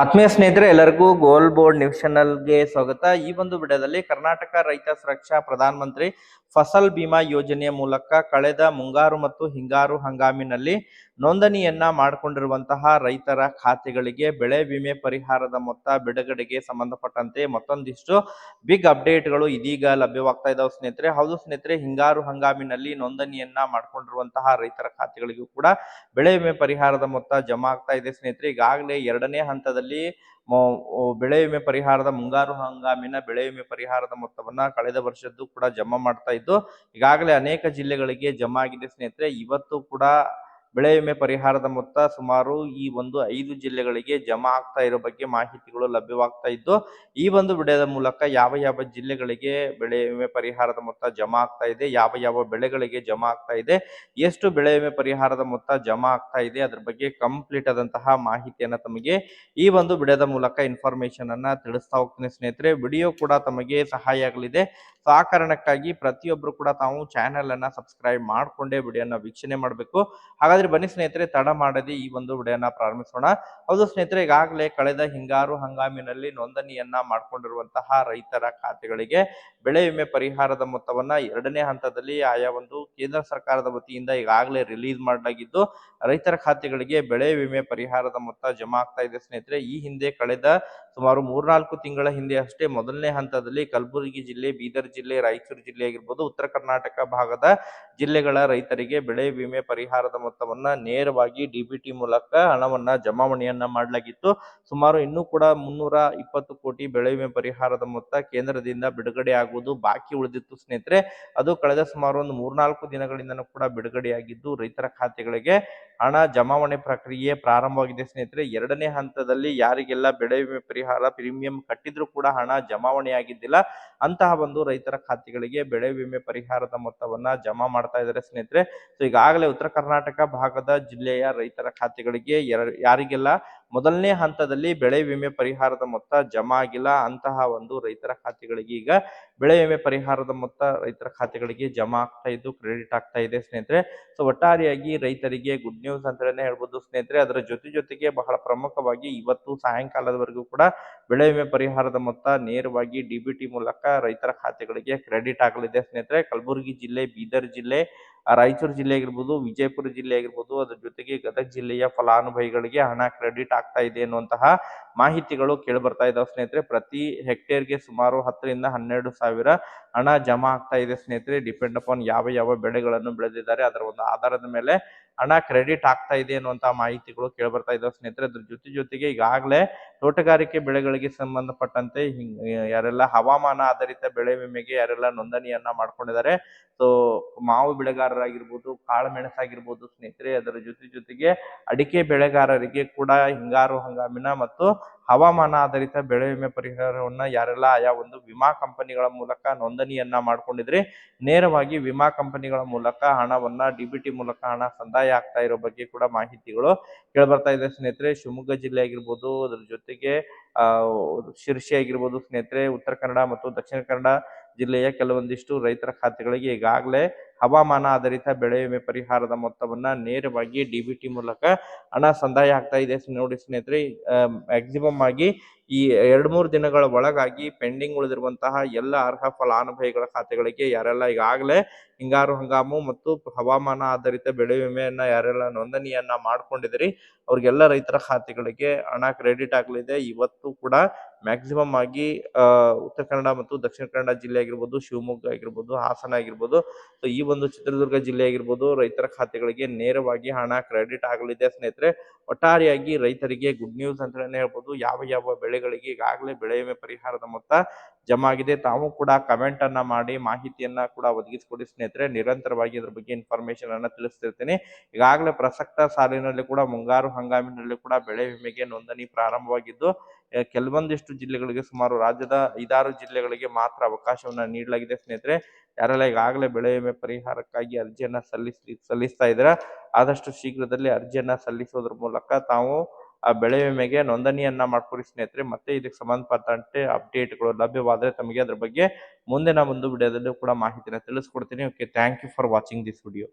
ಆತ್ಮೀಯ ಸ್ನೇಹಿತರೆ, ಎಲ್ಲರಿಗೂ ಗೋಲ್ ಬೋರ್ಡ್ ನ್ಯೂಸ್ ಚಾನಲ್ಗೆ ಸ್ವಾಗತ. ಈ ಒಂದು ವಿಡಿಯೋದಲ್ಲಿ ಕರ್ನಾಟಕ ರೈತ ಸುರಕ್ಷಾ ಪ್ರಧಾನ ಮಂತ್ರಿ ಫಸಲ್ ಬಿಮಾ ಯೋಜನೆಯ ಮೂಲಕ ಕಳೆದ ಮುಂಗಾರು ಮತ್ತು ಹಿಂಗಾರು ಹಂಗಾಮಿನಲ್ಲಿ ನೋಂದಣಿಯನ್ನ ಮಾಡಿಕೊಂಡಿರುವಂತಹ ರೈತರ ಖಾತೆಗಳಿಗೆ ಬೆಳೆ ವಿಮೆ ಪರಿಹಾರದ ಮೊತ್ತ ಬಿಡುಗಡೆಗೆ ಸಂಬಂಧಪಟ್ಟಂತೆ ಮತ್ತೊಂದಿಷ್ಟು ಬಿಗ್ ಅಪ್ಡೇಟ್ಗಳು ಇದೀಗ ಲಭ್ಯವಾಗ್ತಾ ಇದಾವೆ ಸ್ನೇಹಿತರೆ. ಹೌದು ಸ್ನೇಹಿತರೆ, ಹಿಂಗಾರು ಹಂಗಾಮಿನಲ್ಲಿ ನೋಂದಣಿಯನ್ನ ಮಾಡಿಕೊಂಡಿರುವಂತಹ ರೈತರ ಖಾತೆಗಳಿಗೂ ಕೂಡ ಬೆಳೆ ವಿಮೆ ಪರಿಹಾರದ ಮೊತ್ತ ಜಮಾ ಆಗ್ತಾ ಇದೆ ಸ್ನೇಹಿತರೆ. ಈಗಾಗಲೇ ಎರಡನೇ ಹಂತದಲ್ಲಿ ಬೆಳೆ ವಿಮೆ ಪರಿಹಾರದ ಮುಂಗಾರು ಹಂಗಾಮಿನ ಬೆಳೆ ವಿಮೆ ಪರಿಹಾರದ ಮೊತ್ತವನ್ನ ಕಳೆದ ವರ್ಷದ್ದು ಕೂಡ ಜಮಾ ಮಾಡ್ತಾ ಇದ್ದು, ಈಗಾಗಲೇ ಅನೇಕ ಜಿಲ್ಲೆಗಳಿಗೆ ಜಮಾ ಆಗಿದೆ ಸ್ನೇಹಿತರೆ. ಇವತ್ತು ಕೂಡ ಬೆಳೆ ವಿಮೆ ಪರಿಹಾರದ ಮೊತ್ತ ಸುಮಾರು ಈ ಒಂದು 5 ಜಿಲ್ಲೆಗಳಿಗೆ ಜಮಾ ಆಗ್ತಾ ಇರೋ ಬಗ್ಗೆ ಮಾಹಿತಿಗಳು ಲಭ್ಯವಾಗ್ತಾ ಇದ್ದು, ಈ ಒಂದು ವಿಡಿಯೋದ ಮೂಲಕ ಯಾವ ಯಾವ ಜಿಲ್ಲೆಗಳಿಗೆ ಬೆಳೆ ವಿಮೆ ಪರಿಹಾರದ ಮೊತ್ತ ಜಮಾ ಆಗ್ತಾ ಇದೆ, ಯಾವ ಯಾವ ಬೆಳೆಗಳಿಗೆ ಜಮಾ ಆಗ್ತಾ ಇದೆ, ಎಷ್ಟು ಬೆಳೆ ವಿಮೆ ಪರಿಹಾರದ ಮೊತ್ತ ಜಮಾ ಆಗ್ತಾ ಇದೆ, ಅದ್ರ ಬಗ್ಗೆ ಕಂಪ್ಲೀಟ್ ಆದಂತಹ ಮಾಹಿತಿಯನ್ನ ತಮಗೆ ಈ ಒಂದು ವಿಡಿಯೋದ ಮೂಲಕ ಇನ್ಫಾರ್ಮೇಶನ್ ಅನ್ನ ತಿಳಿಸ್ತಾ ಹೋಗ್ತೀನಿ ಸ್ನೇಹಿತರೆ. ವಿಡಿಯೋ ಕೂಡ ತಮಗೆ ಸಹಾಯ ಆಗಲಿದೆ. ಸೊ ಆ ಕಾರಣಕ್ಕಾಗಿ ಪ್ರತಿಯೊಬ್ಬರು ಕೂಡ ತಾವು ಚಾನೆಲ್ ಅನ್ನ ಸಬ್ಸ್ಕ್ರೈಬ್ ಮಾಡ್ಕೊಂಡೇ ವಿಡಿಯೋನ ವೀಕ್ಷಣೆ ಮಾಡಬೇಕು. ಹಾಗಾದ್ರೆ ಬನ್ನಿ ಸ್ನೇಹಿತರೆ, ತಡ ಮಾಡದೆ ಈ ಒಂದು ವಿಡಿಯೋನ ಪ್ರಾರಂಭಿಸೋಣ. ಹೌದು ಸ್ನೇಹಿತರೆ, ಈಗಾಗಲೇ ಕಳೆದ ಹಿಂಗಾರು ಹಂಗಾಮಿನಲ್ಲಿ ನೋಂದಣಿಯನ್ನ ಮಾಡ್ಕೊಂಡಿರುವಂತಹ ರೈತರ ಖಾತೆಗಳಿಗೆ ಬೆಳೆ ವಿಮೆ ಪರಿಹಾರದ ಮೊತ್ತವನ್ನ ಎರಡನೇ ಹಂತದಲ್ಲಿ ಆಯಾ ಒಂದು ಕೇಂದ್ರ ಸರ್ಕಾರದ ವತಿಯಿಂದ ಈಗಾಗಲೇ ರಿಲೀಸ್ ಮಾಡಲಾಗಿದ್ದು, ರೈತರ ಖಾತೆಗಳಿಗೆ ಬೆಳೆ ವಿಮೆ ಪರಿಹಾರದ ಮೊತ್ತ ಜಮಾ ಆಗ್ತಾ ಇದೆ ಸ್ನೇಹಿತರೆ. ಈ ಹಿಂದೆ ಕಳೆದ ಸುಮಾರು 3-4 ತಿಂಗಳ ಹಿಂದೆ ಅಷ್ಟೇ ಮೊದಲನೇ ಹಂತದಲ್ಲಿ ಕಲಬುರಗಿ ಜಿಲ್ಲೆ, ಬೀದರ್ ಜಿಲ್ಲೆ, ರಾಯಚೂರು ಜಿಲ್ಲೆ ಆಗಿರ್ಬೋದು, ಉತ್ತರ ಕರ್ನಾಟಕ ಭಾಗದ ಜಿಲ್ಲೆಗಳ ರೈತರಿಗೆ ಬೆಳೆ ವಿಮೆ ಪರಿಹಾರದ ಮೊತ್ತವನ್ನ ನೇರವಾಗಿ ಡಿಬಿಟಿ ಮೂಲಕ ಹಣವನ್ನ ಜಮಾವಣೆಯನ್ನ ಮಾಡಲಾಗಿತ್ತು. ಸುಮಾರು ಇನ್ನೂ ಕೂಡ 320 ಕೋಟಿ ಬೆಳೆ ವಿಮೆ ಪರಿಹಾರದ ಮೊತ್ತ ಕೇಂದ್ರದಿಂದ ಬಿಡುಗಡೆ ಆಗುವುದು ಬಾಕಿ ಉಳಿದಿತ್ತು ಸ್ನೇಹಿತರೆ. ಅದು ಕಳೆದ ಸುಮಾರು ಒಂದು 3-4 ದಿನಗಳಿಂದನೂ ಕೂಡ ಬಿಡುಗಡೆಯಾಗಿದ್ದು, ರೈತರ ಖಾತೆಗಳಿಗೆ ಹಣ ಜಮಾವಣೆ ಪ್ರಕ್ರಿಯೆ ಪ್ರಾರಂಭವಾಗಿದೆ ಸ್ನೇಹಿತರೆ. ಎರಡನೇ ಹಂತದಲ್ಲಿ ಯಾರಿಗೆಲ್ಲ ಬೆಳೆ ವಿಮೆ ಪರಿಹಾರ ಪ್ರೀಮಿಯಂ ಕಟ್ಟಿದ್ರು ಕೂಡ ಹಣ ಜಮಾವಣೆ ಆಗಿದ್ದಿಲ್ಲ, ಅಂತಹ ಒಂದು ರೈತರ ಖಾತೆಗಳಿಗೆ ಬೆಳೆ ವಿಮೆ ಪರಿಹಾರದ ಮೊತ್ತವನ್ನ ಜಮಾ ಮಾಡ್ತಾ ಇದ್ದಾರೆ ಸ್ನೇಹಿತರೆ. ಸೊ ಈಗಾಗಲೇ ಉತ್ತರ ಕರ್ನಾಟಕ ಭಾಗದ ಜಿಲ್ಲೆಯ ರೈತರ ಖಾತೆಗಳಿಗೆ ಯಾರಿಗೆಲ್ಲ ಮೊದಲನೇ ಹಂತದಲ್ಲಿ ಬೆಳೆ ವಿಮೆ ಪರಿಹಾರದ ಮೊತ್ತ ಜಮಾ ಆಗಿಲ್ಲ, ಅಂತಹ ಒಂದು ರೈತರ ಖಾತೆಗಳಿಗೆ ಈಗ ಬೆಳೆ ವಿಮೆ ಪರಿಹಾರದ ಮೊತ್ತ ರೈತರ ಖಾತೆಗಳಿಗೆ ಜಮಾ ಆಗ್ತಾ ಇದ್ದು ಕ್ರೆಡಿಟ್ ಆಗ್ತಾ ಇದೆ ಸ್ನೇಹಿತರೆ. ಸೊ ಒಟ್ಟಾರೆಯಾಗಿ ರೈತರಿಗೆ ಗುಡ್ ನ್ಯೂಸ್ ಅಂತಾನೆ ಹೇಳ್ಬೋದು ಸ್ನೇಹಿತರೆ. ಅದರ ಜೊತೆಗೆ ಬಹಳ ಪ್ರಮುಖವಾಗಿ ಇವತ್ತು ಸಾಯಂಕಾಲದವರೆಗೂ ಕೂಡ ಬೆಳೆ ವಿಮೆ ಪರಿಹಾರದ ಮೊತ್ತ ನೇರವಾಗಿ ಡಿಬಿಟಿ ಮೂಲಕ ರೈತರ ಖಾತೆಗಳಿಗೆ ಕ್ರೆಡಿಟ್ ಆಗಲಿದೆ ಸ್ನೇಹಿತರೆ. ಕಲಬುರಗಿ ಜಿಲ್ಲೆ, ಬೀದರ್ ಜಿಲ್ಲೆ, ರಾಯಚೂರು ಜಿಲ್ಲೆ ಆಗಿರ್ಬೋದು, ವಿಜಯಪುರ ಜಿಲ್ಲೆ ಆಗಿರ್ಬೋದು, ಅದ್ರ ಜೊತೆಗೆ ಗದಗ ಜಿಲ್ಲೆಯ ಫಲಾನುಭವಿಗಳಿಗೆ ಹಣ ಕ್ರೆಡಿಟ್ ಆಗ್ತಾ ಇದೆ ಎನ್ನುವಂತಹ ಮಾಹಿತಿಗಳು ಕೇಳಿ ಬರ್ತಾ ಇದಾವೆ ಸ್ನೇಹಿತರೆ. ಪ್ರತಿ ಹೆಕ್ಟೇರ್ಗೆ ಸುಮಾರು 10,000-12,000 ಹಣ ಜಮಾ ಆಗ್ತಾ ಇದೆ ಸ್ನೇಹಿತರೆ. ಡಿಪೆಂಡ್ ಅಪಾನ್ ಯಾವ ಯಾವ ಬೆಳೆಗಳನ್ನು ಬೆಳೆದಿದ್ದಾರೆ ಅದರ ಒಂದು ಆಧಾರದ ಮೇಲೆ ಹಣ ಕ್ರೆಡಿಟ್ ಆಗ್ತಾ ಇದೆ ಅನ್ನುವಂತಹ ಮಾಹಿತಿಗಳು ಕೇಳಿ ಬರ್ತಾ ಇದಾವೆ ಸ್ನೇಹಿತರೆ. ಅದ್ರ ಜೊತೆಗೆ ಈಗಾಗಲೇ ತೋಟಗಾರಿಕೆ ಬೆಳೆಗಳಿಗೆ ಸಂಬಂಧಪಟ್ಟಂತೆ ಯಾರೆಲ್ಲ ಹವಾಮಾನ ಆಧಾರಿತ ಬೆಳೆ ವಿಮೆಗೆ ಯಾರೆಲ್ಲ ನೋಂದಣಿಯನ್ನ ಮಾಡ್ಕೊಂಡಿದ್ದಾರೆ, ಸೊ ಮಾವು ಬೆಳೆಗಾರರಾಗಿರ್ಬೋದು, ಕಾಳು ಮೆಣಸಾಗಿರ್ಬೋದು ಸ್ನೇಹಿತರೆ, ಅದರ ಜೊತೆಗೆ ಅಡಿಕೆ ಬೆಳೆಗಾರರಿಗೆ ಕೂಡ ಹಿಂಗಾರು ಹಂಗಾಮಿನ ಮತ್ತು ಹವಾಮಾನ ಆಧಾರಿತ ಬೆಳೆ ವಿಮೆ ಪರಿಹಾರವನ್ನ ಯಾರೆಲ್ಲ ಆಯಾ ಒಂದು ವಿಮಾ ಕಂಪನಿಗಳ ಮೂಲಕ ನೋಂದಣಿಯನ್ನ ಮಾಡ್ಕೊಂಡಿದ್ರೆ ನೇರವಾಗಿ ವಿಮಾ ಕಂಪನಿಗಳ ಮೂಲಕ ಹಣವನ್ನ ಡಿಬಿಟಿ ಮೂಲಕ ಹಣ ಸಂದಾಯ ಆಗ್ತಾ ಇರೋ ಬಗ್ಗೆ ಕೂಡ ಮಾಹಿತಿಗಳು ಕೇಳ್ಬರ್ತಾ ಇದೆ ಸ್ನೇಹಿತರೆ. ಶಿವಮೊಗ್ಗ ಜಿಲ್ಲೆ ಆಗಿರ್ಬೋದು, ಅದ್ರ ಜೊತೆಗೆ ಶಿರ್ಸಿ ಆಗಿರ್ಬೋದು ಸ್ನೇಹಿತರೆ, ಉತ್ತರ ಕನ್ನಡ ಮತ್ತು ದಕ್ಷಿಣ ಕನ್ನಡ ಜಿಲ್ಲೆಯ ಕೆಲವೊಂದಿಷ್ಟು ರೈತರ ಖಾತೆಗಳಿಗೆ ಈಗಾಗಲೇ ಹವಾಮಾನ ಆಧಾರಿತ ಬೆಳೆ ವಿಮೆ ಪರಿಹಾರದ ಮೊತ್ತವನ್ನ ನೇರವಾಗಿ ಡಿಬಿಟಿ ಮೂಲಕ ಹಣ ಸಂದಾಯ ಆಗ್ತಾ ಇದೆ ನೋಡಿ ಸ್ನೇಹಿತರೆ. ಮ್ಯಾಕ್ಸಿಮಮ್ ಆಗಿ ಈ 2-3 ದಿನಗಳ ಒಳಗಾಗಿ ಪೆಂಡಿಂಗ್ ಉಳಿದಿರುವಂತಹ ಎಲ್ಲ ಅರ್ಹ ಫಲಾನುಭವಿಗಳ ಖಾತೆಗಳಿಗೆ ಯಾರೆಲ್ಲ ಈಗಾಗಲೇ ಹಿಂಗಾರು ಹಂಗಾಮು ಮತ್ತು ಹವಾಮಾನ ಆಧಾರಿತ ಬೆಳೆ ವಿಮೆಯನ್ನ ಯಾರೆಲ್ಲ ನೋಂದಣಿಯನ್ನ ಮಾಡ್ಕೊಂಡಿದ್ರಿ ಅವ್ರಿಗೆಲ್ಲ ರೈತರ ಖಾತೆಗಳಿಗೆ ಹಣ ಕ್ರೆಡಿಟ್ ಆಗಲಿದೆ. ಇವತ್ತು ಕೂಡ ಮ್ಯಾಕ್ಸಿಮಮ್ ಆಗಿ ಉತ್ತರ ಕನ್ನಡ ಮತ್ತು ದಕ್ಷಿಣ ಕನ್ನಡ ಜಿಲ್ಲೆ ಆಗಿರ್ಬೋದು, ಶಿವಮೊಗ್ಗ ಆಗಿರ್ಬೋದು, ಹಾಸನ ಆಗಿರ್ಬೋದು, ಸೊ ಈ ಒಂದು ಚಿತ್ರದುರ್ಗ ಜಿಲ್ಲೆ ಆಗಿರ್ಬೋದು, ರೈತರ ಖಾತೆಗಳಿಗೆ ನೇರವಾಗಿ ಹಣ ಕ್ರೆಡಿಟ್ ಆಗಲಿದೆ ಸ್ನೇಹಿತರೆ. ಒಟ್ಟಾರೆಯಾಗಿ ರೈತರಿಗೆ ಗುಡ್ ನ್ಯೂಸ್ ಅಂತಾನೆ ಹೇಳ್ಬೋದು. ಯಾವ ಯಾವ ಬೆಳೆಗಳಿಗೆ ಈಗಾಗಲೇ ಬೆಳೆ ವಿಮೆ ಪರಿಹಾರದ ಮೊತ್ತ ಜಮಾ ಆಗಿದೆ, ತಾವು ಕೂಡ ಕಮೆಂಟ್ ಅನ್ನ ಮಾಡಿ ಮಾಹಿತಿಯನ್ನ ಕೂಡ ಒದಗಿಸಿಕೊಡಿ ಸ್ನೇಹಿತರೆ. ನಿರಂತರವಾಗಿ ಇದ್ರ ಬಗ್ಗೆ ಇನ್ಫಾರ್ಮೇಶನ್ ಅನ್ನ ತಿಳಿಸ್ತಿರ್ತೀನಿ. ಈಗಾಗಲೇ ಪ್ರಸಕ್ತ ಸಾಲಿನಲ್ಲಿ ಕೂಡ ಮುಂಗಾರು ಹಂಗಾಮಿನಲ್ಲಿ ಕೂಡ ಬೆಳೆ ವಿಮೆಗೆ ನೋಂದಣಿ ಪ್ರಾರಂಭವಾಗಿದ್ದು, ಕೆಲವೊಂದಿಷ್ಟು ಜಿಲ್ಲೆಗಳಿಗೆ ಸುಮಾರು ರಾಜ್ಯದ 5-6 ಜಿಲ್ಲೆಗಳಿಗೆ ಮಾತ್ರ ಅವಕಾಶವನ್ನ ನೀಡಲಾಗಿದೆ ಸ್ನೇಹಿತರೆ. ಯಾರೆಲ್ಲ ಈಗಾಗಲೇ ಬೆಳೆ ವಿಮೆ ಪರಿಹಾರಕ್ಕಾಗಿ ಅರ್ಜಿಯನ್ನ ಸಲ್ಲಿಸ್ತಾ ಇದ್ದೀರಾ, ಆದಷ್ಟು ಶೀಘ್ರದಲ್ಲಿ ಅರ್ಜಿಯನ್ನ ಸಲ್ಲಿಸೋದ್ರ ಮೂಲಕ ತಾವು ಆ ಬೆಳೆ ವಿಮೆಗೆ ನೋಂದಣಿಯನ್ನ ಮಾಡ್ಕೊಡಿ ಸ್ನೇಹಿತರೆ. ಮತ್ತೆ ಇದಕ್ಕೆ ಸಂಬಂಧಪಟ್ಟಂತೆ ಅಪ್ಡೇಟ್ಗಳು ಲಭ್ಯವಾದರೆ ತಮಗೆ ಅದ್ರ ಬಗ್ಗೆ ಮುಂದಿನ ಒಂದು ವಿಡಿಯೋದಲ್ಲೂ ಕೂಡ ಮಾಹಿತಿನ ತಿಳಿಸ್ಕೊಡ್ತೀನಿ. Okay, thank you for watching this video.